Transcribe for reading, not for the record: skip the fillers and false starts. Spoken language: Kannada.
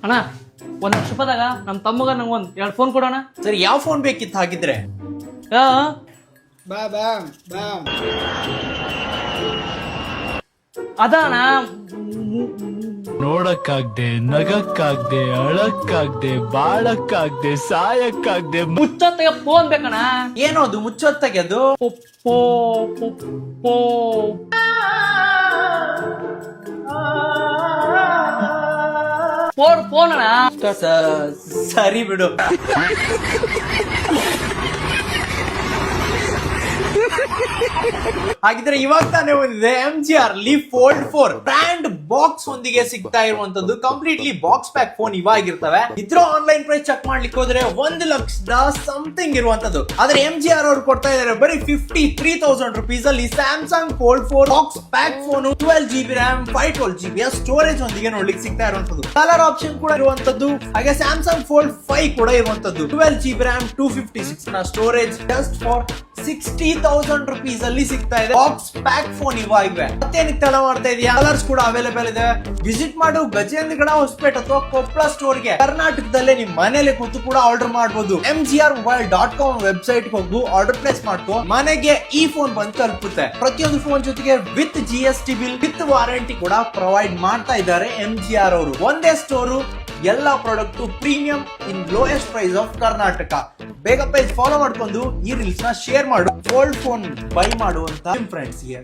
ಅಣ್ಣ ₹1,00,000ದಾಗ ನಮ್ಮ ತಮ್ಮಗ ನಂಗೊಂದು 2 ಫೋನ್ ಕೊಡೋಣ. ಸರಿ, ಯಾವ ಫೋನ್ ಬೇಕಿತ್ತು ಹಾಗಿದ್ರೆ? ಅದಣ್ಣ ನೋಡಕ್ಕಾಗ್ದೆ, ನಗಕ್ಕಾಗ್ದೆ, ಅಳಕ್ಕಾಗ್ದೆ, ಬಾಳಕ್ಕಾಗ್ದೆ, ಸಾಯಕ್ಕಾಗ್ದೆ. ಮುಚ್ಚೊತ್ತಿಗೆ ಫೋನ್ ಬೇಕಣ್ಣ. ಏನೋ ಅದು ಮುಚ್ಚೊತ್ತಾಗೆ ಅದು? ಫೋನ್ ಅಣ್ಣ. ಸರಿ ಬಿಡು. ಹಾಗಿದ್ರೆ ಇವಾಗ ತಾನೇ ಬಂದಿದೆ MGR Leaf Fold 4 brand box ಒಂದಿಗೆ ಸಿಗ್ತಾ ಇರುವಂತದ್ದು. ಕಂಪ್ಲೀಟ್ಲಿ ಬಾಕ್ಸ್ ಪ್ಯಾಕ್ ಫೋನ್ ಇವಾಗಿರ್ತವೆ. ಇದ್ರ ಆನ್ಲೈನ್ ಪ್ರೈಸ್ ಚೆಕ್ ಮಾಡ್ಲಿಕ್ಕೆ ಹೋದ್ರೆ 1,00,000 ಸಮಥಿಂಗ್ ಇರುವಂತದ್ದು. ಆದ್ರೆ MGR ಅವರು ಕೊಡ್ತಾ ಇದಾರೆ ಬರೀ 53,000 rupees ಅಲ್ಲಿ Samsung Fold 4 box pack phone 12GB RAM 512GB storage ಒಂದಿಗೆ ನೋಡ್ಲಿಕ್ಕೆ ಸಿಗ್ತಾ ಇರುವಂತದ್ದು. ಕಲರ್ ಆಪ್ಷನ್ ಕೂಡ ಇರುವಂತದ್ದು. ಹಾಗೆ ಸ್ಯಾಮ್ಸಂಗ್ Fold 5 ಕೂಡ ಇರುವಂತದ್ದು. 12GB RAM 256 ನ ಸ್ಟೋರೇಜ್ ಜಸ್ಟ್ ಫಾರ್ 60,000 rupees ಅಲ್ಲಿ ಸಿಗ್ತಾ ಇದೆ. ಬಾಕ್ಸ್ ಪ್ಯಾಕ್ ಫೋನ್ ಇವಾಗಿವೆ. ಮತ್ತೇನಿಗೆ ತಡ ಮಾಡ್ತಾ ಇದೆಯಾ? ಕಲರ್ಸ್ ಕೂಡ ಅವೈಲೇಬಲ್ ಇದೆ. ವಿಸಿಟ್ ಮಾಡು ಗಜೇಂದ್ರಗಡ ಹೊಸಪೇಟೆ ಅಥವಾ ಕೊಪ್ಪಳ ಸ್ಟೋರ್ಗೆ. ಕರ್ನಾಟಕದಲ್ಲೇ ನಿಮ್ ಮನೇಲಿ ಕೂತು ಕೂಡ ಆರ್ಡರ್ ಮಾಡಬಹುದು. mgrmobile.com ವೆಬ್ಸೈಟ್ ಹೋಗು, ಆರ್ಡರ್ ಪ್ಲೇಸ್ ಮಾಡ್ಕೋ, ಮನೆಗೆ ಈ ಫೋನ್ ಬಂದು ತಲುಪುತ್ತೆ. ಪ್ರತಿಯೊಂದು ಫೋನ್ ಜೊತೆಗೆ with GST bill, with warranty ಕೂಡ ಪ್ರೊವೈಡ್ ಮಾಡ್ತಾ ಇದ್ದಾರೆ MGR ಅವರು. ಒಂದೇ ಸ್ಟೋರು, ಎಲ್ಲಾ product premium in lowest price of Karnataka. ಬೇಗ ಪೇಜ್ ಫಾಲೋ ಮಾಡ್ಕೊಂಡು ಈ ರೀಲ್ಸ್ ನ ಶೇರ್ ಮಾಡು. ಓಲ್ಡ್ ಫೋನ್ ಬೈ ಮಾಡುವಂತ ಫ್ರೆಂಡ್ಸ್ ಗೆ